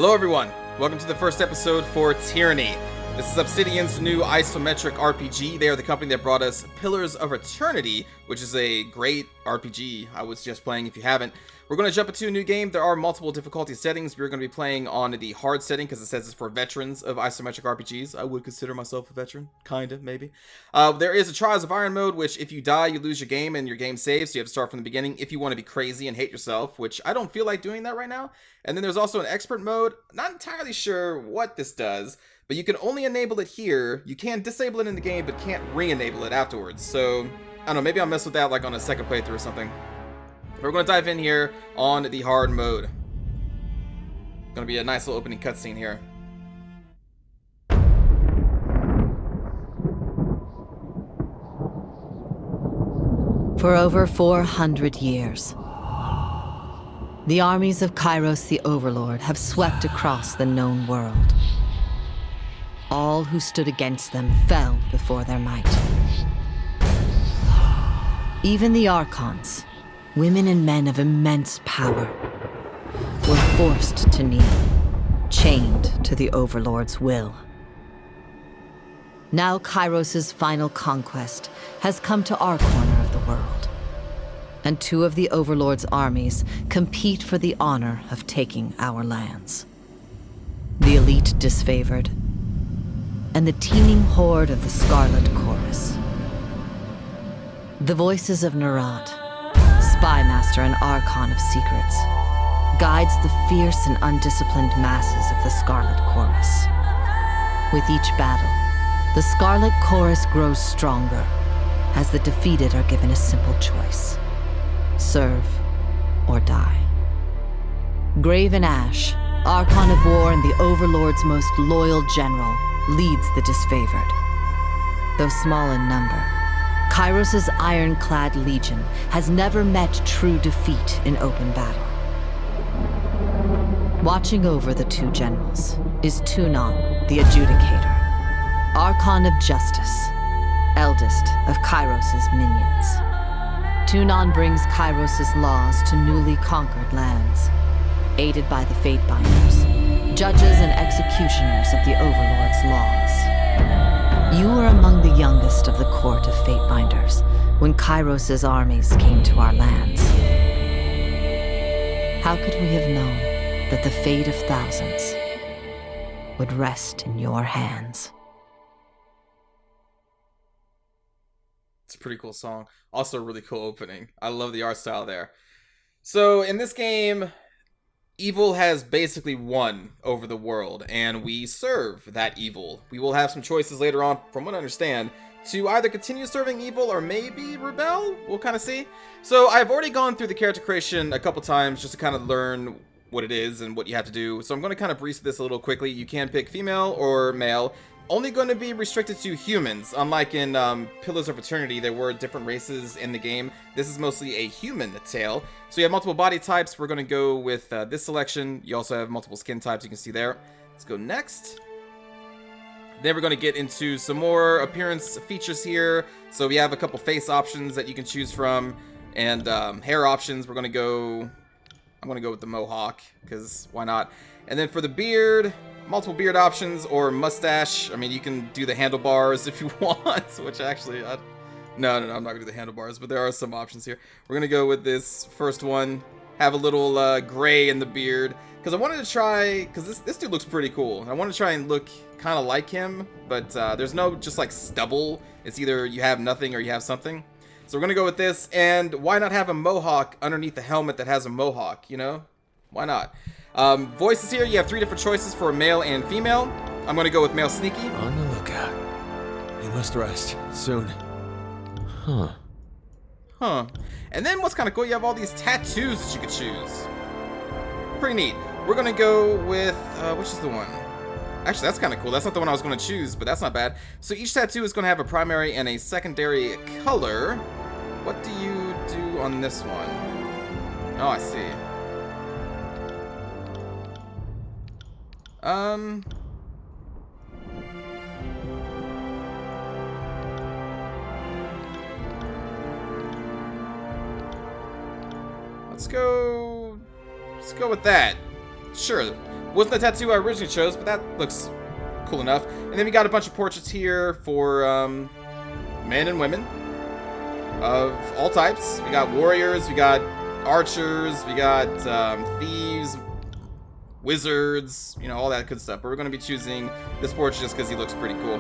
Hello everyone, welcome to the first episode for Tyranny. This is Obsidian's new isometric RPG. They are the company that brought us Pillars of Eternity, which is a great RPG I was just playing if you haven't. We're going to jump into a new game. There are multiple difficulty settings. We're going to be playing on the hard setting because it says it's for veterans of isometric RPGs. I would consider myself a veteran, kinda, maybe. There is a Trials of Iron mode, which if you die, you lose your game and your game saves, so you have to start from the beginning if you want to be crazy and hate yourself, which I don't feel like doing that right now. And then there's also an expert mode. Not entirely sure what this does, but you can only enable it here. You can disable it in the game, but can't re-enable it afterwards. So, I don't know, maybe I'll mess with that like on a second playthrough or something. We're going to dive in here on the hard mode. Going to be a nice little opening cutscene here. For over 400 years, the armies of Kairos the Overlord have swept across the known world. All who stood against them fell before their might. Even the Archons, women and men of immense power, were forced to kneel, chained to the Overlord's will. Now Kairos' final conquest has come to our corner of the world, and two of the Overlord's armies compete for the honor of taking our lands. The elite disfavored, and the teeming horde of the Scarlet Chorus. The voices of Nerat, Spymaster and Archon of Secrets, guides the fierce and undisciplined masses of the Scarlet Chorus. With each battle, the Scarlet Chorus grows stronger, as the defeated are given a simple choice: serve or die. Graven Ash, Archon of War and the Overlord's most loyal general, leads the disfavored. Though small in number, Kairos' ironclad legion has never met true defeat in open battle. Watching over the two generals is Tunon, the Adjudicator, Archon of Justice, eldest of Kairos' minions. Tunon brings Kairos' laws to newly conquered lands, aided by the Fatebinders, judges and executioners of the Overlord's laws. You were among the youngest of the court of Fatebinders when Kairos' armies came to our lands. How could we have known that the fate of thousands would rest in your hands? It's a pretty cool song. Also a really cool opening. I love the art style there. So in this game, evil has basically won over the world, and we serve that evil. We will have some choices later on, from what I understand, to either continue serving evil or maybe rebel. We'll kind of see. So I've already gone through the character creation a couple times just to kind of learn what it is and what you have to do. So I'm going to kind of breeze this a little quickly. You can pick female or male. Only going to be restricted to humans. Unlike in Pillars of Eternity, there were different races in the game. This is mostly a human tale. So you have multiple body types. We're going to go with this selection. You also have multiple skin types you can see there. Let's go next. Then we're going to get into some more appearance features here. So we have a couple face options that you can choose from. And hair options, I'm going to go with the mohawk, because why not? And then for the beard, multiple beard options or mustache. I mean, you can do the handlebars if you want, which actually, no, I'm not gonna do the handlebars, but there are some options here. We're gonna go with this first one, have a little gray in the beard, because I wanted to try, because this dude looks pretty cool. I want to try and look kind of like him, but there's no just like stubble. It's either you have nothing or you have something. So we're gonna go with this, and why not have a mohawk underneath the helmet that has a mohawk, you know? Why not? Voices here, you have 3 different choices for male and female. I'm going to go with male sneaky. On the lookout. You must rest soon. Huh. And then what's kind of cool, you have all these tattoos that you could choose. Pretty neat. We're going to go with, which is the one? Actually, that's kind of cool. That's not the one I was going to choose, but that's not bad. So each tattoo is going to have a primary and a secondary color. What do you do on this one? Oh, I see. Let's go with that. Sure. Wasn't the tattoo I originally chose, but that looks cool enough. And then we got a bunch of portraits here for men and women of all types. We got warriors, we got archers, we got thieves, wizards, you know, all that good stuff. But we're going to be choosing this portrait just because he looks pretty cool.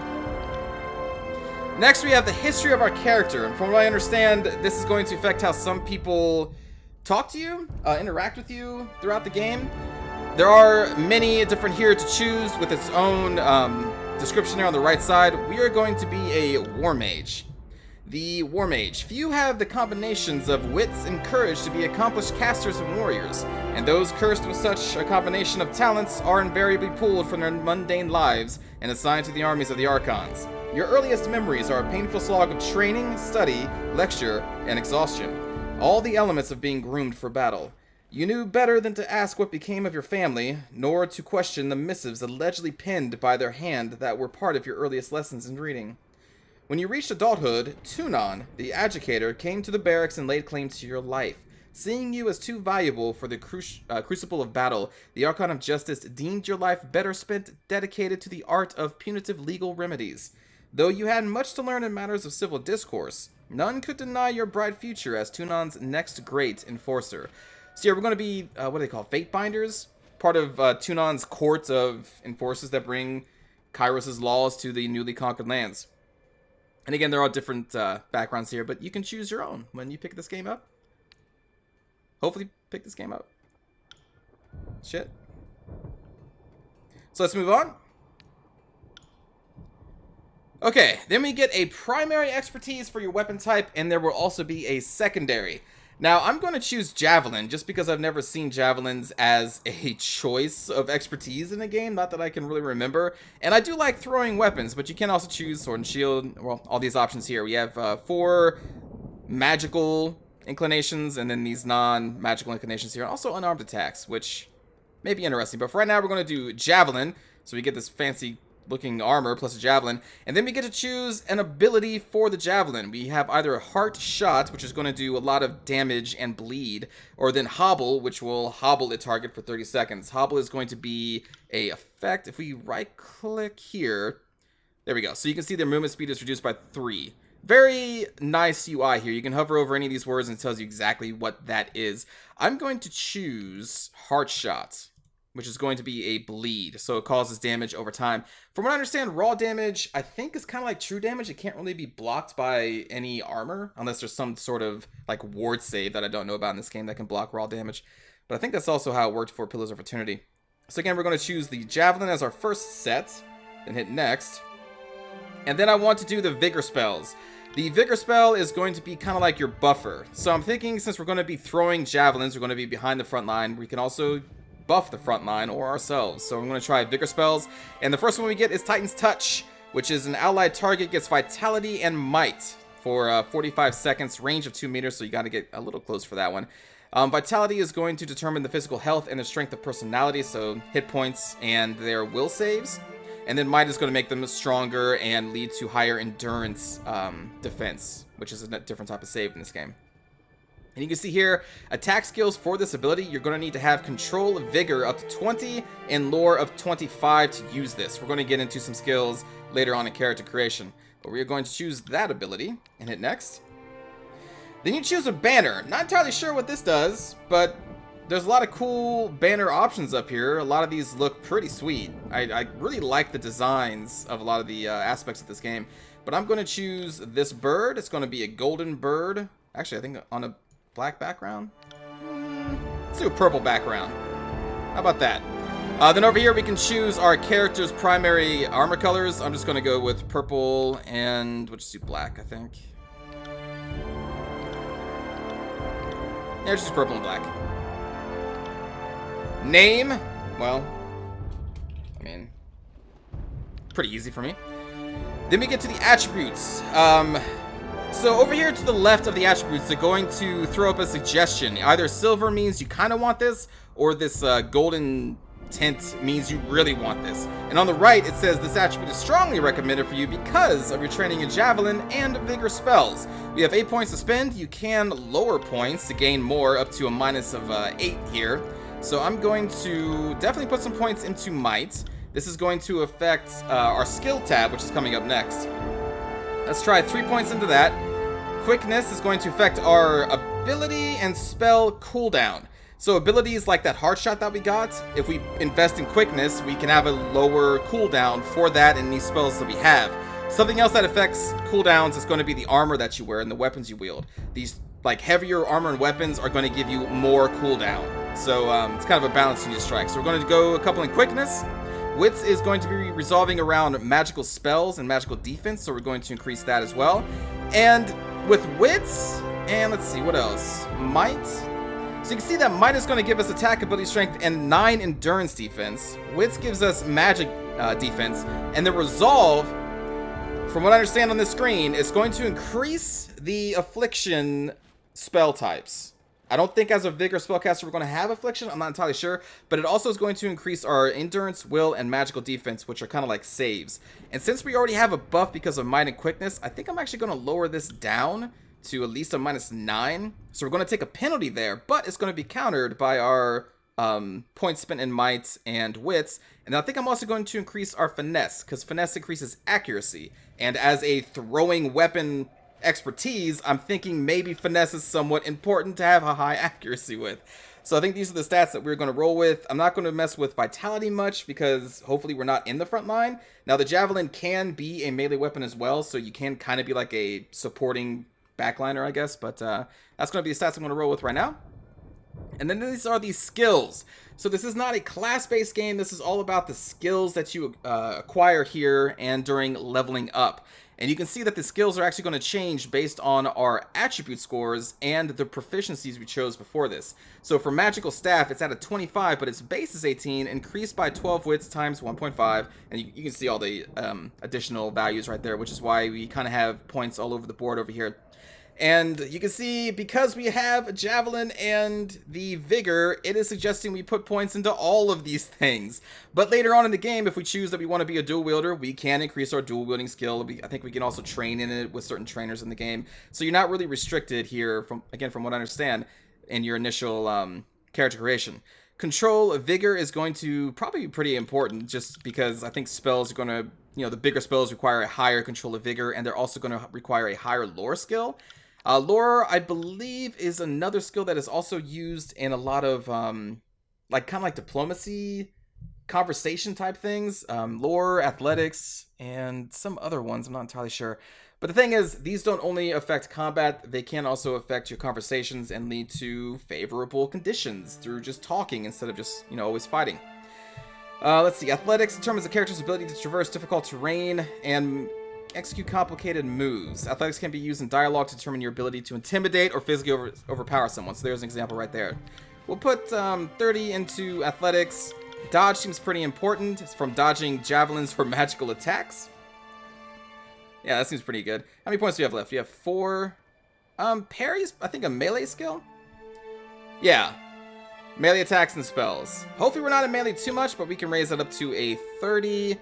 Next, we have the history of our character. And from what I understand, this is going to affect how some people talk to you, interact with you throughout the game. There are many different here to choose with its own description there on the right side. We are going to be a war mage. The war mage. Few have the combinations of wits and courage to be accomplished casters and warriors, and those cursed with such a combination of talents are invariably pulled from their mundane lives and assigned to the armies of the Archons. Your earliest memories are a painful slog of training, study, lecture, and exhaustion. All the elements of being groomed for battle. You knew better than to ask what became of your family, nor to question the missives allegedly penned by their hand that were part of your earliest lessons in reading. When you reached adulthood, Tunon, the educator, came to the barracks and laid claim to your life. Seeing you as too valuable for the crucible of battle, the Archon of Justice deemed your life better spent dedicated to the art of punitive legal remedies. Though you had much to learn in matters of civil discourse, none could deny your bright future as Tunon's next great enforcer. So yeah, we're going to be, what do they call, Fate Binders? Part of Tunon's court of enforcers that bring Kairos' laws to the newly conquered lands. And again, there are different backgrounds here, but you can choose your own when you pick this game up. Hopefully pick this game up. Shit. So let's move on. Okay, then we get a primary expertise for your weapon type, and there will also be a secondary. Now, I'm going to choose Javelin, just because I've never seen Javelins as a choice of expertise in a game, not that I can really remember. And I do like throwing weapons, but you can also choose Sword and Shield, well, all these options here. We have 4 magical inclinations, and then these non-magical inclinations here. Also unarmed attacks, which may be interesting. But for right now, we're going to do Javelin, so we get this fancy looking armor plus a javelin, and then we get to choose an ability for the javelin. We have either a heart shot, which is going to do a lot of damage and bleed, or then hobble, which will hobble a target for 30 seconds. Hobble is going to be a effect. If we right click here, there we go. So you can see their movement speed is reduced by 3. Very nice UI here. You can hover over any of these words and it tells you exactly what that is. I'm going to choose heart shot, which is going to be a bleed, so it causes damage over time. From what I understand, raw damage, I think, is kind of like true damage. It can't really be blocked by any armor, unless there's some sort of, like, ward save that I don't know about in this game that can block raw damage. But I think that's also how it worked for Pillars of Eternity. So again, we're going to choose the Javelin as our first set, then hit Next. And then I want to do the Vigor Spells. The Vigor Spell is going to be kind of like your buffer. So I'm thinking, since we're going to be throwing Javelins, we're going to be behind the front line, we can also buff the front line or ourselves. So I'm going to try Vigor Spells, and the first one we get is Titan's Touch, which is an allied target gets vitality and might for 45 seconds, range of 2 meters, so you got to get a little close for that one. Vitality is going to determine the physical health and the strength of personality, so hit points and their will saves, and then might is going to make them stronger and lead to higher endurance defense, which is a different type of save in this game. And you can see here, attack skills for this ability, you're going to need to have Control of Vigor up to 20 and Lore of 25 to use this. We're going to get into some skills later on in character creation. But we are going to choose that ability and hit Next. Then you choose a banner. Not entirely sure what this does, but there's a lot of cool banner options up here. A lot of these look pretty sweet. I really like the designs of a lot of the aspects of this game. But I'm going to choose this bird. It's going to be a golden bird. Actually, I think on a black background? Let's do a purple background. How about that? Then over here we can choose our character's primary armor colors. I'm just going to go with purple and we'll just do black, I think. Yeah, just purple and black. Name? Well, I mean, pretty easy for me. Then we get to the attributes. So over here to the left of the attributes, they're going to throw up a suggestion. Either silver means you kind of want this, or this golden tint means you really want this. And on the right, it says this attribute is strongly recommended for you because of your training in Javelin and Vigor Spells. We have 8 points to spend. You can lower points to gain more, up to a minus of 8 here. So I'm going to definitely put some points into Might. This is going to affect our skill tab, which is coming up next. Let's try 3 points into that. Quickness is going to affect our ability and spell cooldown. So abilities like that hard shot that we got, if we invest in quickness, we can have a lower cooldown for that in these spells that we have. Something else that affects cooldowns is going to be the armor that you wear and the weapons you wield. These like heavier armor and weapons are going to give you more cooldown. So it's kind of a balance you need to strike. So we're going to go a couple in quickness. Wits is going to be resolving around magical spells and magical defense, so we're going to increase that as well. And with Wits, and let's see, what else? Might. So you can see that Might is going to give us attack, ability, strength, and 9 endurance defense. Wits gives us magic defense, and the Resolve, from what I understand on this screen, is going to increase the affliction spell types. I don't think as a Vigor spellcaster we're going to have affliction, I'm not entirely sure, but it also is going to increase our endurance, will, and magical defense, which are kind of like saves. And since we already have a buff because of might and quickness, I think I'm actually going to lower this down to at least a -9. So we're going to take a penalty there, but it's going to be countered by our points spent in might and wits. And I think I'm also going to increase our finesse, because finesse increases accuracy. And as a throwing weapon expertise, I'm thinking maybe finesse is somewhat important to have a high accuracy with. So I think these are the stats that we're going to roll with. I'm not going to mess with vitality much because hopefully we're not in the front line. Now the javelin can be a melee weapon as well, so you can kind of be like a supporting backliner, I guess, but that's going to be the stats I'm going to roll with right now. And then these are the skills. So this is not a class-based game. This is all about the skills that you acquire here and during leveling up. And you can see that the skills are actually going to change based on our attribute scores and the proficiencies we chose before this. So for Magical Staff, it's at a 25, but its base is 18, increased by 12 wits times 1.5. And you can see all the additional values right there, which is why we kind of have points all over the board over here. And you can see, because we have Javelin and the Vigor, it is suggesting we put points into all of these things. But later on in the game, if we choose that we want to be a dual wielder, we can increase our dual wielding skill. I think we can also train in it with certain trainers in the game. So you're not really restricted here, from what I understand, in your initial character creation. Control Vigor is going to probably be pretty important, just because I think spells are going to, the bigger spells require a higher control of Vigor, and they're also going to require a higher lore skill. Lore, I believe, is another skill that is also used in a lot of, kind of like diplomacy, conversation type things. Lore, athletics, and some other ones, I'm not entirely sure. But the thing is, these don't only affect combat, they can also affect your conversations and lead to favorable conditions through just talking instead of just, always fighting. Let's see, athletics determines the character's ability to traverse difficult terrain and execute complicated moves. Athletics can be used in dialogue to determine your ability to intimidate or physically overpower someone. So there's an example right there. We'll put 30 into athletics. Dodge seems pretty important. It's from dodging javelins for magical attacks. Yeah, that seems pretty good. How many points do you have left? You have 4. Parry's, I think, a melee skill? Yeah. Melee attacks and spells. Hopefully we're not in melee too much, but we can raise that up to a 30.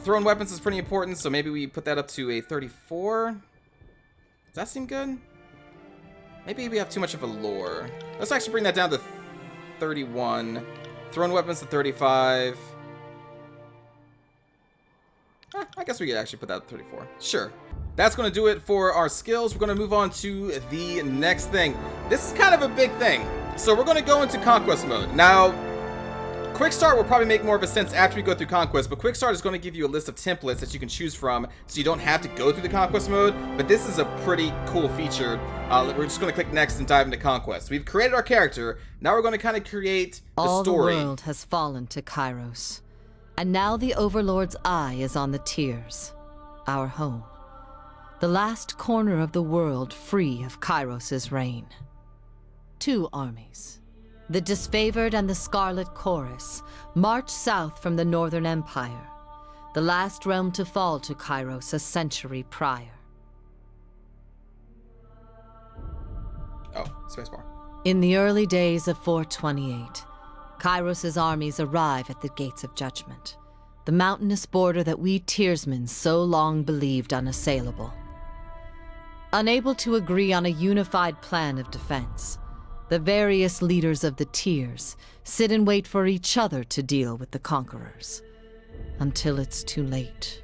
Thrown weapons is pretty important, so maybe we put that up to a 34. Does that seem good? Maybe we have too much of a lore. Let's actually bring that down to 31. Thrown weapons to 35. I guess we could actually put that at 34. Sure. That's going to do it for our skills. We're going to move on to the next thing. This is kind of a big thing. So we're going to go into Conquest mode. Now, Quick Start will probably make more of a sense after we go through Conquest, but Quick Start is going to give you a list of templates that you can choose from, so you don't have to go through the Conquest mode, but this is a pretty cool feature. We're just going to click Next and dive into Conquest. We've created our character, now we're going to kind of create the story. All the world has fallen to Kairos, and now the Overlord's eye is on the Tears, our home. The last corner of the world free of Kairos' reign. 2 armies, the Disfavored and the Scarlet Chorus, march south from the Northern Empire, the last realm to fall to Kairos a century prior. Oh, spacebar. In the early days of 428, Kairos' armies arrive at the Gates of Judgment, the mountainous border that we Tearsmen so long believed unassailable. Unable to agree on a unified plan of defense, The various leaders of the tiers sit and wait for each other to deal with the conquerors, until it's too late.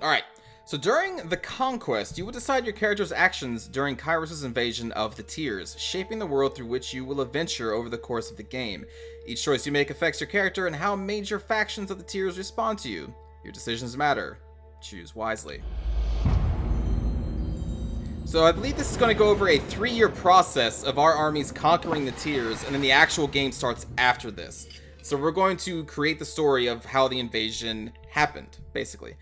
Alright, so during the Conquest, you will decide your character's actions during Kairos' invasion of the tiers, shaping the world through which you will adventure over the course of the game. Each choice you make affects your character and how major factions of the tiers respond to you. Your decisions matter. Choose wisely. So I believe this is going to go over a 3-year process of our armies conquering the tiers, and then the actual game starts after this. So we're going to create the story of how the invasion happened, basically.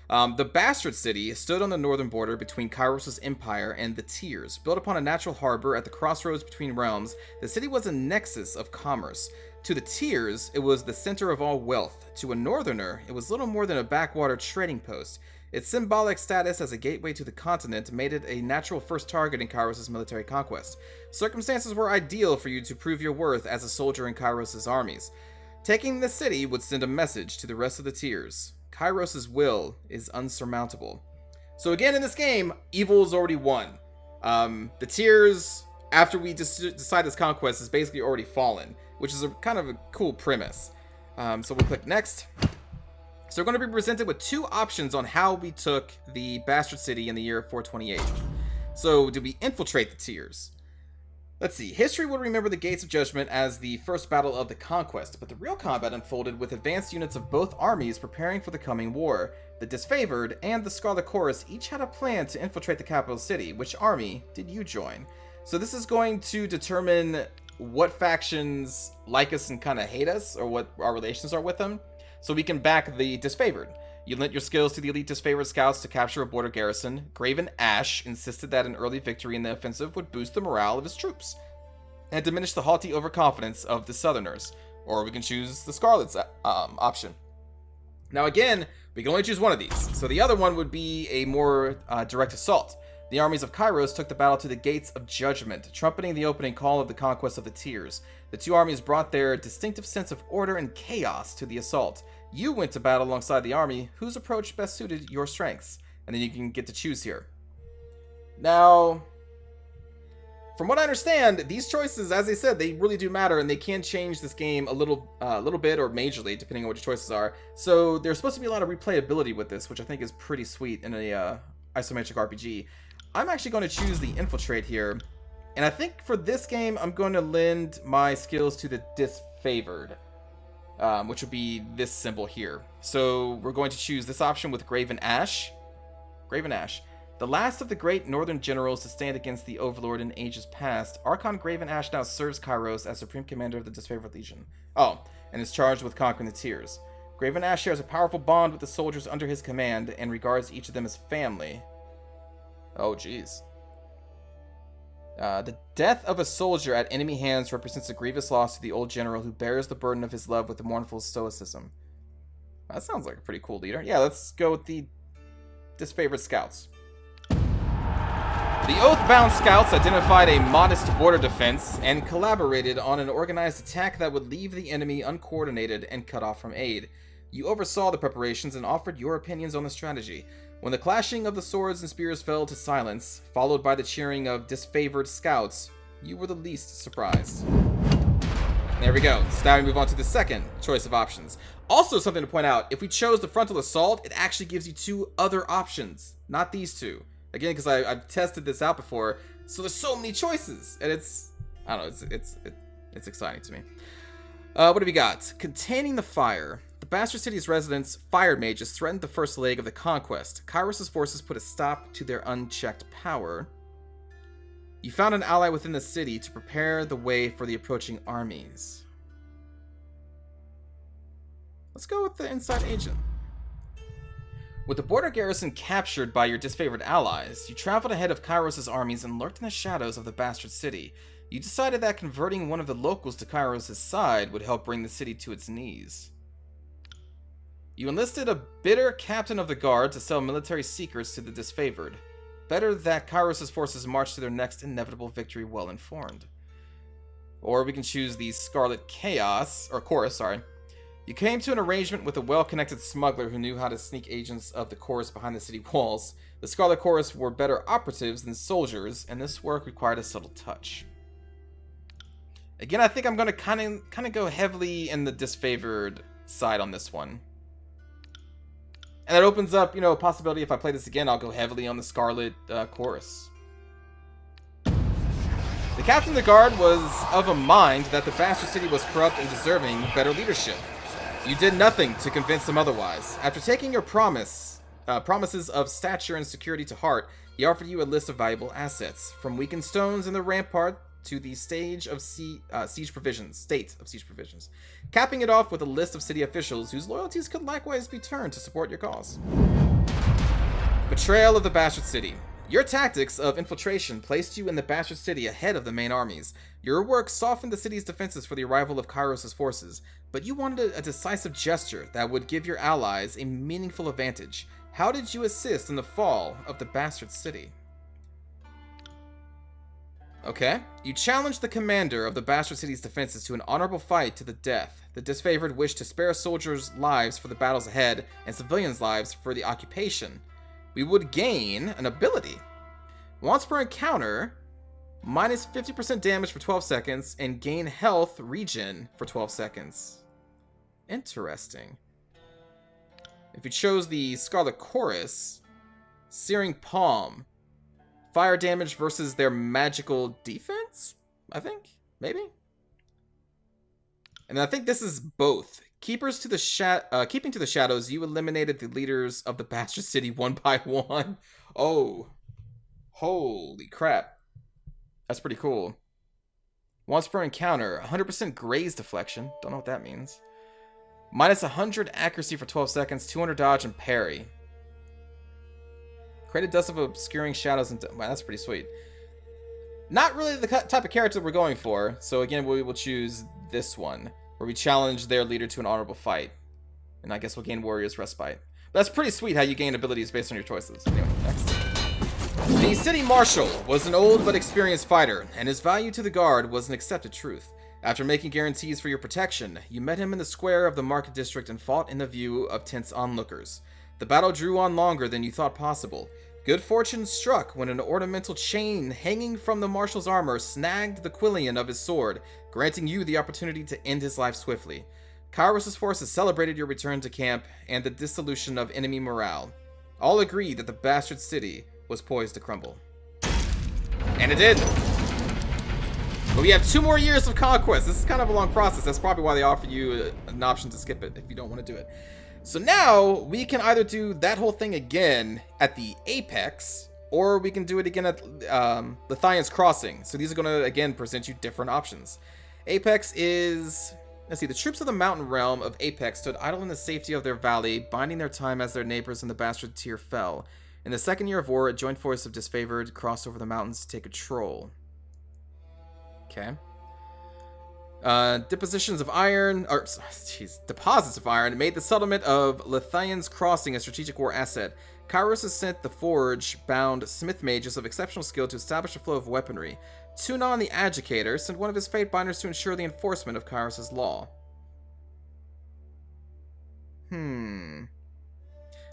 The Bastard City stood on the northern border between Kairos' empire and the Tiers. Built upon a natural harbor at the crossroads between realms, the city was a nexus of commerce. To the Tiers, it was the center of all wealth. To a northerner, it was little more than a backwater trading post. Its symbolic status as a gateway to the continent made it a natural first target in Kairos' military conquest. Circumstances were ideal for you to prove your worth as a soldier in Kairos' armies. Taking the city would send a message to the rest of the Tiers. Kairos' will is unsurmountable. So again, in this game, evil is already won. The Tiers, after we decide this conquest, is basically already fallen, which is a kind of a cool premise. So we'll click next. So we're going to be presented with 2 options on how we took the Bastard City in the year 428. So did we infiltrate the Tiers? Let's see. History will remember the Gates of Judgment as the first battle of the Conquest, but the real combat unfolded with advanced units of both armies preparing for the coming war. The Disfavored and the Scarlet Chorus each had a plan to infiltrate the capital city. Which army did you join? So this is going to determine what factions like us and kind of hate us, or what our relations are with them, so we can back the Disfavored. You lent your skills to the elite Disfavored scouts to capture a border garrison. Graven Ash insisted that an early victory in the offensive would boost the morale of his troops and diminish the haughty overconfidence of the Southerners. Or we can choose the Scarlet's option. Now again, we can only choose one of these, so the other one would be a more direct assault. The armies of Kairos took the battle to the Gates of Judgment, trumpeting the opening call of the conquest of the Tiers. The 2 armies brought their distinctive sense of order and chaos to the assault. You went to battle alongside the army whose approach best suited your strengths, and then you can get to choose here. Now, from what I understand, these choices, as I said, they really do matter, and they can change this game a little bit or majorly, depending on what your choices are. So there's supposed to be a lot of replayability with this, which I think is pretty sweet in a isometric RPG. I'm actually going to choose the Infiltrate here, and I think for this game, I'm going to lend my skills to the Disfavored, which would be this symbol here. So we're going to choose this option with Graven Ash. Graven Ash. The last of the great northern generals to stand against the Overlord in ages past, Archon Graven Ash now serves Kairos as Supreme Commander of the Disfavored Legion. Oh, and is charged with conquering the Tiers. Graven Ash shares a powerful bond with the soldiers under his command and regards each of them as family. Oh, jeez. The death of a soldier at enemy hands represents a grievous loss to the old general who bears the burden of his love with a mournful stoicism. That sounds like a pretty cool leader. Yeah, let's go with the Disfavored Scouts. The Oathbound Scouts identified a modest border defense and collaborated on an organized attack that would leave the enemy uncoordinated and cut off from aid. You oversaw the preparations and offered your opinions on the strategy. When the clashing of the swords and spears fell to silence, followed by the cheering of Disfavored Scouts, you were the least surprised. There we go. So now we move on to the second choice of options. Also, something to point out, if we chose the Frontal Assault, it actually gives you 2 other options, not these 2. Again, because I've tested this out before, so there's so many choices, and I don't know, it's exciting to me. What do we got? Containing the fire. The Bastard City's residents, fire mages, threatened the first leg of the conquest. Kairos' forces put a stop to their unchecked power. You found an ally within the city to prepare the way for the approaching armies. Let's go with the inside agent. With the border garrison captured by your disfavored allies, you traveled ahead of Kairos' armies and lurked in the shadows of the Bastard City. You decided that converting one of the locals to Kairos' side would help bring the city to its knees. You enlisted a bitter captain of the guard to sell military secrets to the disfavored. Better that Kairos' forces march to their next inevitable victory well informed. Or we can choose the Scarlet Chaos, or Chorus, sorry. You came to an arrangement with a well-connected smuggler who knew how to sneak agents of the Chorus behind the city walls. The Scarlet Chorus were better operatives than soldiers, and this work required a subtle touch. Again, I think I'm going to kind of go heavily in the disfavored side on this one. And that opens up, a possibility if I play this again, I'll go heavily on the Scarlet Chorus. The captain of the guard was of a mind that the bastard city was corrupt and deserving better leadership. You did nothing to convince him otherwise. After taking your promises of stature and security to heart, he offered you a list of valuable assets, from weakened stones in the rampart to the state of siege provisions, capping it off with a list of city officials whose loyalties could likewise be turned to support your cause. Betrayal of the Bastard City. Your tactics of infiltration placed you in the Bastard City ahead of the main armies. Your work softened the city's defenses for the arrival of Kairos' forces, but you wanted a decisive gesture that would give your allies a meaningful advantage. How did you assist in the fall of the Bastard City? Okay. You challenged the commander of the Bastard City's defenses to an honorable fight to the death. The disfavored wished to spare soldiers' lives for the battles ahead and civilians' lives for the occupation. We would gain an ability. Once per encounter, minus 50% damage for 12 seconds, and gain health regen for 12 seconds. Interesting. If you chose the Scarlet Chorus, Searing Palm, fire damage versus their magical defense, I think? Maybe? And I think this is both. Keeping to the shadows, you eliminated the leaders of the Bastard City one by one. Oh. Holy crap. That's pretty cool. Once per encounter, 100% graze deflection. Don't know what that means. Minus 100 accuracy for 12 seconds, 200 dodge and parry. Create a dust of obscuring shadows and... Wow, that's pretty sweet. Not really the type of character we're going for. So again, we will choose this one, where we challenge their leader to an honorable fight. And I guess we'll gain Warrior's Respite. But that's pretty sweet how you gain abilities based on your choices. Anyway, next. The City Marshal was an old but experienced fighter, and his value to the guard was an accepted truth. After making guarantees for your protection, you met him in the square of the market district and fought in the view of tense onlookers. The battle drew on longer than you thought possible. Good fortune struck when an ornamental chain hanging from the marshal's armor snagged the quillion of his sword, granting you the opportunity to end his life swiftly. Kairos' forces celebrated your return to camp and the dissolution of enemy morale. All agreed that the Bastard City was poised to crumble. And it did! But we have 2 more years of Conquest. This is kind of a long process. That's probably why they offer you an option to skip it if you don't want to do it. So now, we can either do that whole thing again at the Apex, or we can do it again at Lithian's Crossing. So these are going to, again, present you different options. Apex is... Let's see, the troops of the mountain realm of Apex stood idle in the safety of their valley, biding their time as their neighbors in the Bastard Tier fell. In the second year of war, a joint force of disfavored crossed over the mountains to take control. Okay. Deposits of iron made the settlement of Lithian's Crossing a strategic war asset. Kairos has sent the forge-bound smith mages of exceptional skill to establish a flow of weaponry. Tunon the Adjudicator sent one of his fate binders to ensure the enforcement of Kairos' law.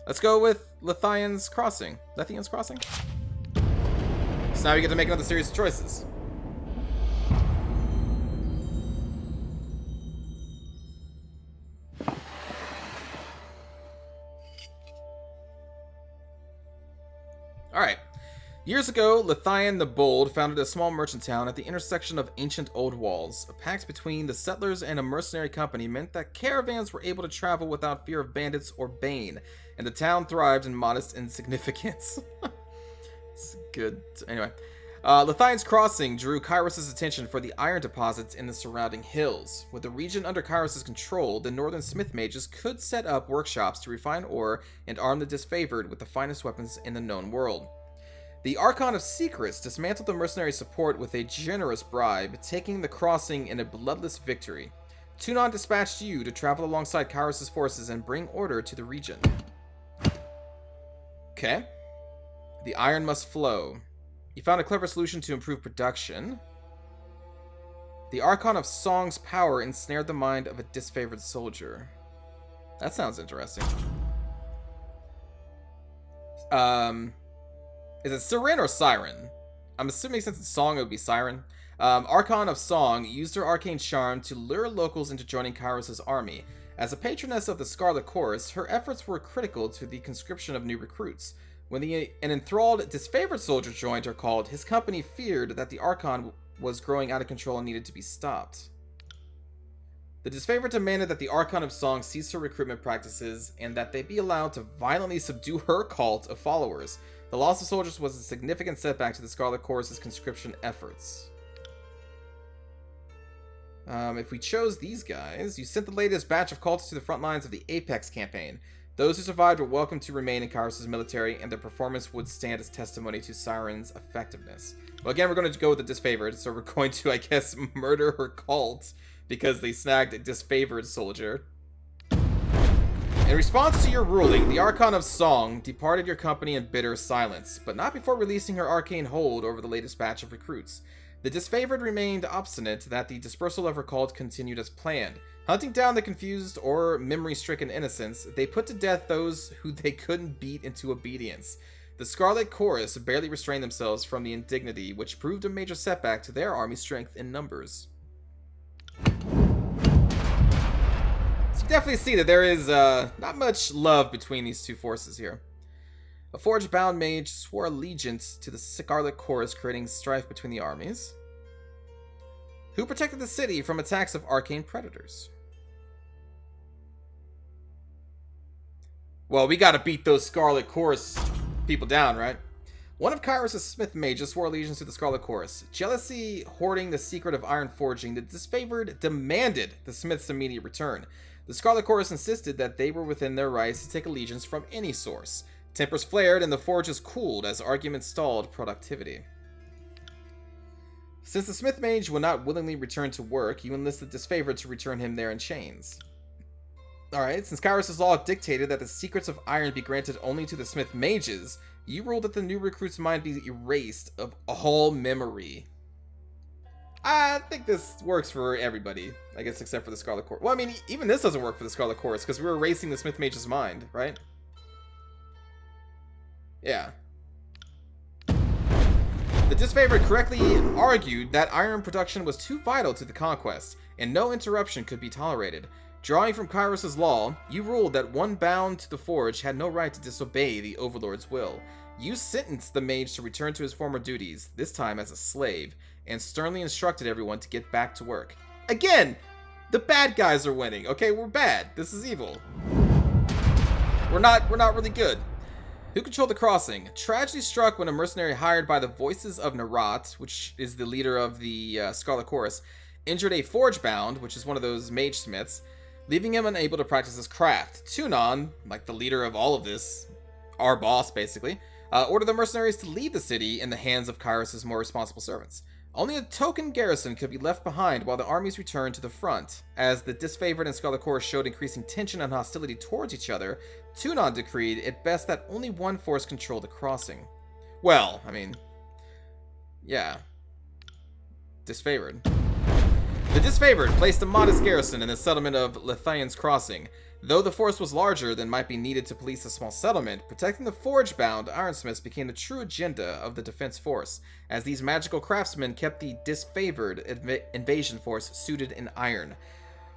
Let's go with Lithian's Crossing. Lithian's Crossing? So now we get to make another series of choices. Alright. Years ago, Lithian the Bold founded a small merchant town at the intersection of ancient old walls. A pact between the settlers and a mercenary company meant that caravans were able to travel without fear of bandits or bane, and the town thrived in modest insignificance. It's good. Anyway. Lithian's Crossing drew Kairos' attention for the iron deposits in the surrounding hills. With the region under Kairos' control, the northern smith mages could set up workshops to refine ore and arm the disfavored with the finest weapons in the known world. The Archon of Secrets dismantled the mercenary support with a generous bribe, taking the crossing in a bloodless victory. Tunon dispatched you to travel alongside Kairos' forces and bring order to the region. Okay. The iron must flow. You found a clever solution to improve production. The Archon of Song's power ensnared the mind of a disfavored soldier. That sounds interesting. Is it Siren or Siren? I'm assuming since it's song, it would be Siren. Archon of Song used her arcane charm to lure locals into joining Kairos' army. As a patroness of the Scarlet Chorus, her efforts were critical to the conscription of new recruits. When an enthralled, disfavored soldier joined her cult, his company feared that the Archon was growing out of control and needed to be stopped. The disfavored demanded that the Archon of Song cease her recruitment practices and that they be allowed to violently subdue her cult of followers. The loss of soldiers was a significant setback to the Scarlet Chorus' conscription efforts. If we chose these guys, you sent the latest batch of cultists to the front lines of the Apex campaign. Those who survived were welcome to remain in Kairos' military, and their performance would stand as testimony to Siren's effectiveness. Well, again, we're going to go with the disfavored, so we're going to, I guess, murder her cult because they snagged a disfavored soldier. In response to your ruling, the Archon of Song departed your company in bitter silence, but not before releasing her arcane hold over the latest batch of recruits. The disfavored remained obstinate that the dispersal of her cult continued as planned. Hunting down the confused or memory-stricken innocents, they put to death those who they couldn't beat into obedience. The Scarlet Chorus barely restrained themselves from the indignity, which proved a major setback to their army's strength in numbers. So you definitely see that there is not much love between these two forces here. A forge-bound mage swore allegiance to the Scarlet Chorus, creating strife between the armies. Who protected the city from attacks of arcane predators? Well, we gotta beat those Scarlet Chorus people down, right? One of Kairos' smith mages swore allegiance to the Scarlet Chorus. Jealousy hoarding the secret of iron forging, the disfavored demanded the smith's immediate return. The Scarlet Chorus insisted that they were within their rights to take allegiance from any source. Tempers flared and the forges cooled as arguments stalled productivity. Since the smith mage would not willingly return to work, you enlisted disfavored to return him there in chains. Alright, since Kairos' law dictated that the secrets of iron be granted only to the smith mages, you ruled that the new recruit's mind be erased of all memory. I think this works for everybody, I guess, except for the Scarlet Chorus. Well, I mean, even this doesn't work for the Scarlet Chorus, because we're erasing the smith mage's mind, right? Yeah. The disfavored correctly argued that iron production was too vital to the Conquest, and no interruption could be tolerated. Drawing from Kairos' law, you ruled that one bound to the forge had no right to disobey the Overlord's will. You sentenced the mage to return to his former duties, this time as a slave, and sternly instructed everyone to get back to work. Again, the bad guys are winning. Okay, we're bad. This is evil. We're not really good. Who controlled the crossing? Tragedy struck when a mercenary hired by the Voices of Narat, which is the leader of the Scarlet Chorus, injured a forge-bound, which is one of those mage smiths, leaving him unable to practice his craft. Tunon, like the leader of all of this, our boss basically, ordered the mercenaries to leave the city in the hands of Kairos' more responsible servants. Only a token garrison could be left behind while the armies returned to the front. As the disfavored and Scarlet Chorus showed increasing tension and hostility towards each other, Tunon decreed it best that only one force control the crossing. Well, I mean, yeah. Disfavored. The disfavored placed a modest garrison in the settlement of Lithian's Crossing. Though the force was larger than might be needed to police a small settlement, protecting the forge-bound ironsmiths became the true agenda of the defense force, as these magical craftsmen kept the disfavored invasion force suited in iron.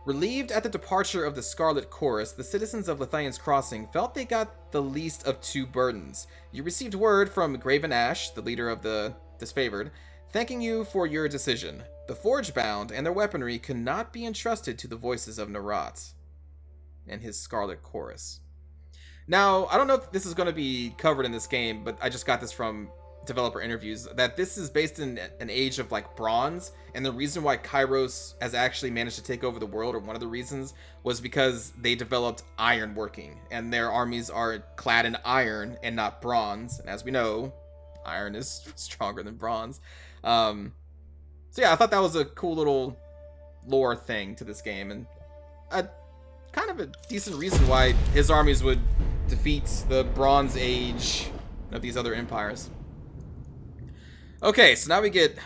Relieved at the departure of the Scarlet Chorus, the citizens of Lithian's Crossing felt they got the least of two burdens. You received word from Graven Ash, the leader of the disfavored, thanking you for your decision. The forge-bound and their weaponry could not be entrusted to the Voices of Narat and his Scarlet Chorus. Now, I don't know if this is going to be covered in this game, but I just got this from developer interviews, that this is based in an age of like bronze, and the reason why Kairos has actually managed to take over the world, or one of the reasons, was because they developed iron working, and their armies are clad in iron and not bronze, and as we know, iron is stronger than bronze. So yeah, I thought that was a cool little lore thing to this game, and kind of a decent reason why his armies would defeat the Bronze Age of these other empires. Okay, so now we get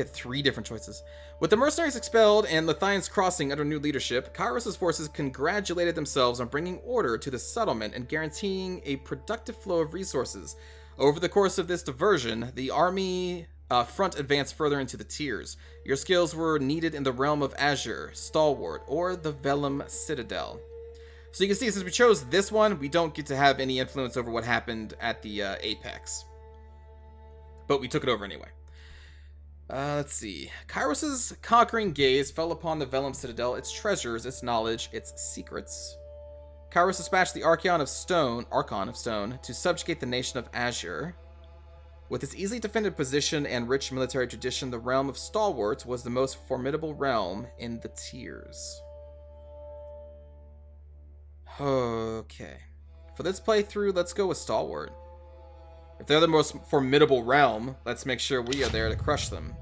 3 different choices. With the mercenaries expelled and Lithians crossing under new leadership, Kairos' forces congratulated themselves on bringing order to the settlement and guaranteeing a productive flow of resources. Over the course of this diversion, the army front advanced further into the tiers. Your skills were needed in the realm of Azure, Stalwart, or the Vellum Citadel. So you can see, since we chose this one, we don't get to have any influence over what happened at the Apex. But we took it over anyway. Let's see. Kairos' conquering gaze fell upon the Vellum Citadel, its treasures, its knowledge, its secrets. Kairos dispatched the Archon of Stone, to subjugate the nation of Azure. With its easily defended position and rich military tradition, the realm of Stalwart was the most formidable realm in the tiers. Okay. For this playthrough, let's go with Stalwart. If they're the most formidable realm, let's make sure we are there to crush them.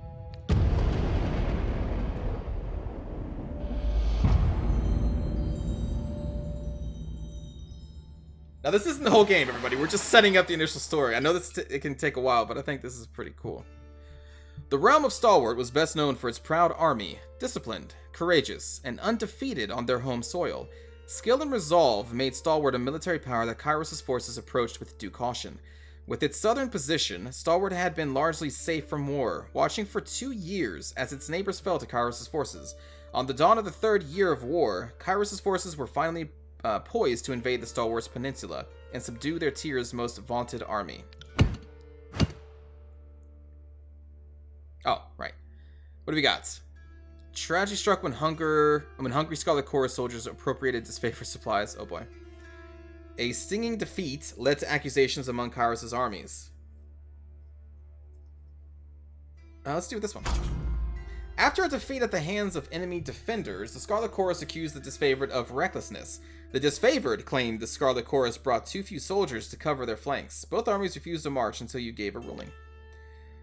Now, this isn't the whole game, everybody. We're just setting up the initial story. I know it can take a while, but I think this is pretty cool. The realm of Stalwart was best known for its proud army, disciplined, courageous, and undefeated on their home soil. Skill and resolve made Stalwart a military power that Kairos' forces approached with due caution. With its southern position, Stalwart had been largely safe from war, watching for 2 years as its neighbors fell to Kairos' forces. On the dawn of the 3rd year of war, Kairos' forces were finally poised to invade the Stalwart's peninsula and subdue their tier's most vaunted army. Oh, right. What do we got? Tragedy struck when hungry Scarlet Chorus soldiers appropriated disfavored supplies. Oh boy. A stinging defeat led to accusations among Kairos' armies. Let's do with this one. After a defeat at the hands of enemy defenders, the Scarlet Chorus accused the disfavored of recklessness. The disfavored claimed the Scarlet Chorus brought too few soldiers to cover their flanks. Both armies refused to march until you gave a ruling.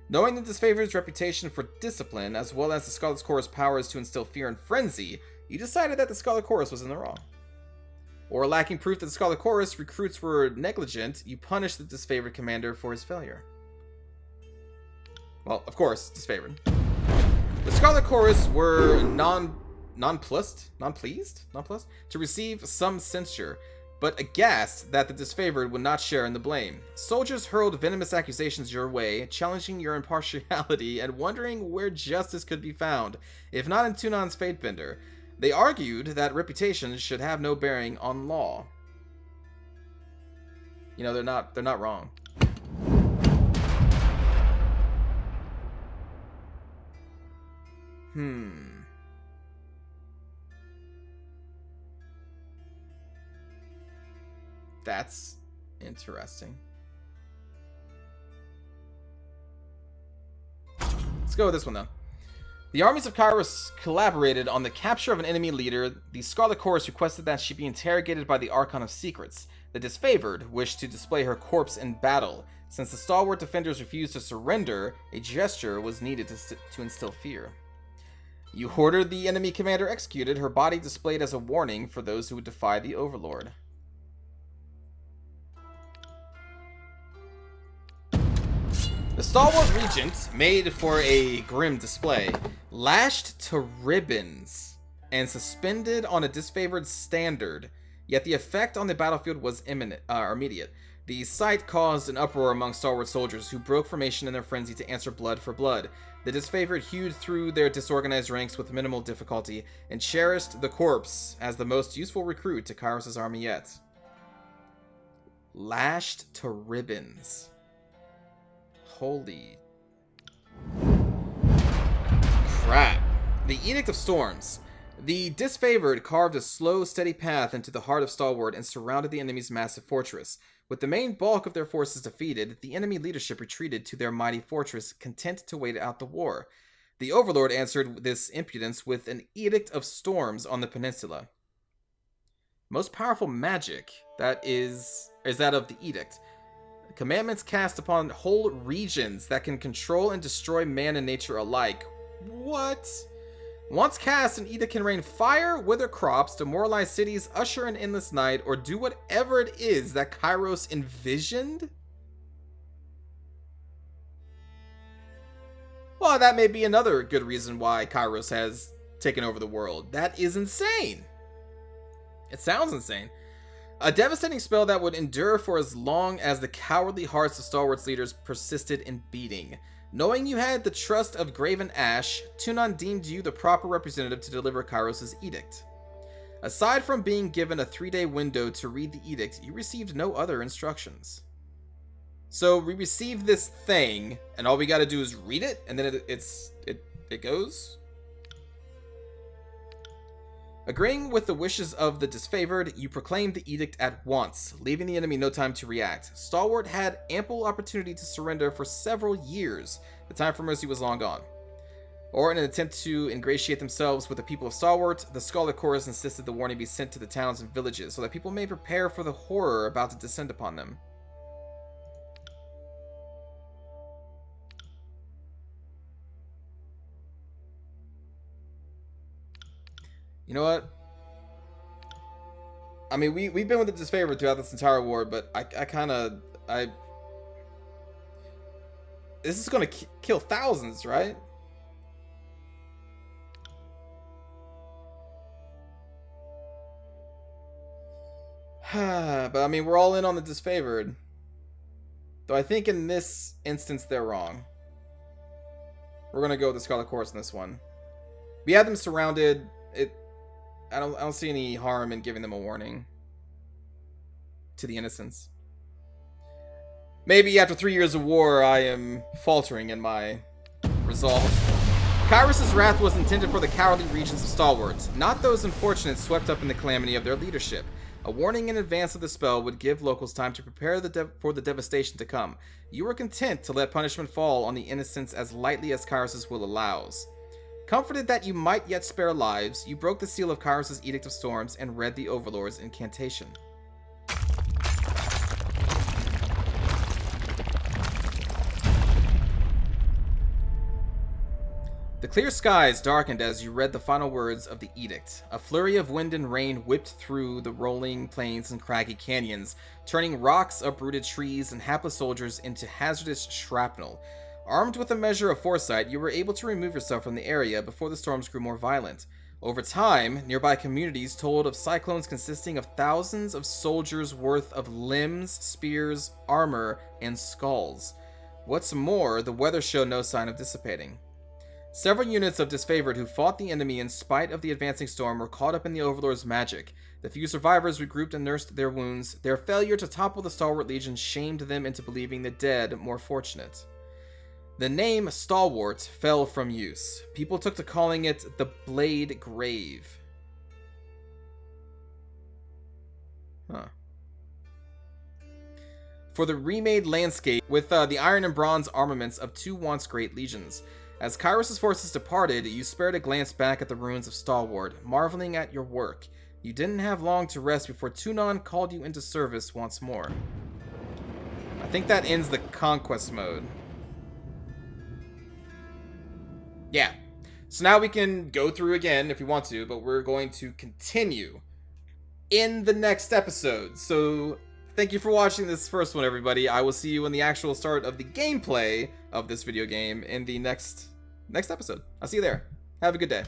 Knowing the disfavored's reputation for discipline, as well as the Scarlet Chorus' powers to instill fear and frenzy, you decided that the Scarlet Chorus was in the wrong. Or lacking proof that the Scarlet Chorus recruits were negligent, you punished the disfavored commander for his failure. Well, of course, disfavored. The Scarlet Chorus were nonplussed to receive some censure, but aghast that the disfavored would not share in the blame. Soldiers hurled venomous accusations your way, challenging your impartiality and wondering where justice could be found, if not in Tunan's Fatebender. They argued that reputation should have no bearing on law. You know, they're not wrong. That's interesting. Let's go with this one, though. The armies of Kairos collaborated on the capture of an enemy leader. The Scarlet Chorus requested that she be interrogated by the Archon of Secrets. The disfavored wished to display her corpse in battle. Since the stalwart defenders refused to surrender, a gesture was needed to instill fear. You ordered the enemy commander executed, her body displayed as a warning for those who would defy the Overlord. The Stalwart Regent, made for a grim display, lashed to ribbons and suspended on a disfavored standard, yet the effect on the battlefield was immediate. The sight caused an uproar among Stalwart soldiers, who broke formation in their frenzy to answer blood for blood. The disfavored hewed through their disorganized ranks with minimal difficulty, and cherished the corpse as the most useful recruit to Kairos' army yet. Lashed to ribbons. Holy crap. The Edict of Storms. The disfavored carved a slow, steady path into the heart of Stalwart and surrounded the enemy's massive fortress. With the main bulk of their forces defeated, the enemy leadership retreated to their mighty fortress, content to wait out the war. The Overlord answered this impudence with an Edict of Storms on the peninsula. Most powerful magic is that of the Edict. Commandments cast upon whole regions that can control and destroy man and nature alike. What? Once cast, an edict can rain fire, wither crops, demoralize cities, usher in endless night, or do whatever it is that Kairos envisioned? Well, that may be another good reason why Kairos has taken over the world. That is insane. It sounds insane. A devastating spell that would endure for as long as the cowardly hearts of Stalwart's leaders persisted in beating. Knowing you had the trust of Graven Ash, Tunon deemed you the proper representative to deliver Kairos' edict. Aside from being given a 3-day window to read the edict, you received no other instructions. So we received this thing, and all we gotta do is read it, and then it goes? Agreeing with the wishes of the disfavored, you proclaimed the edict at once, leaving the enemy no time to react. Stalwart had ample opportunity to surrender for several years. The time for mercy was long gone. Or in an attempt to ingratiate themselves with the people of Stalwart, the Scarlet Chorus insisted the warning be sent to the towns and villages so that people may prepare for the horror about to descend upon them. You know what? I mean, we've been with the disfavored throughout this entire war, but I this is gonna kill thousands, right? But I mean, we're all in on the disfavored. Though I think in this instance they're wrong. We're gonna go with the Scarlet Chorus in this one. We had them surrounded. I don't see any harm in giving them a warning to the innocents. Maybe after 3 years of war, I am faltering in my resolve. Kairos' wrath was intended for the cowardly regions of Stalwart, not those unfortunates swept up in the calamity of their leadership. A warning in advance of the spell would give locals time to prepare for the devastation to come. You were content to let punishment fall on the innocents as lightly as Kairos' will allows. Comforted that you might yet spare lives, you broke the seal of Kairos' Edict of Storms and read the Overlord's incantation. The clear skies darkened as you read the final words of the edict. A flurry of wind and rain whipped through the rolling plains and craggy canyons, turning rocks, uprooted trees, and hapless soldiers into hazardous shrapnel. Armed with a measure of foresight, you were able to remove yourself from the area before the storms grew more violent. Over time, nearby communities told of cyclones consisting of thousands of soldiers' worth of limbs, spears, armor, and skulls. What's more, the weather showed no sign of dissipating. Several units of disfavored who fought the enemy in spite of the advancing storm were caught up in the Overlord's magic. The few survivors regrouped and nursed their wounds. Their failure to topple the Stalwart Legion shamed them into believing the dead more fortunate. The name Stalwart fell from use. People took to calling it the Blade Grave. Huh. For the remade landscape with the iron and bronze armaments of two once great legions. As Kairos' forces departed, you spared a glance back at the ruins of Stalwart, marveling at your work. You didn't have long to rest before Tunon called you into service once more. I think that ends the Conquest mode. Yeah, so now we can go through again if we want to, but we're going to continue in the next episode. So thank you for watching this first one, everybody. I will see you in the actual start of the gameplay of this video game in the next episode. I'll see you there. Have a good day.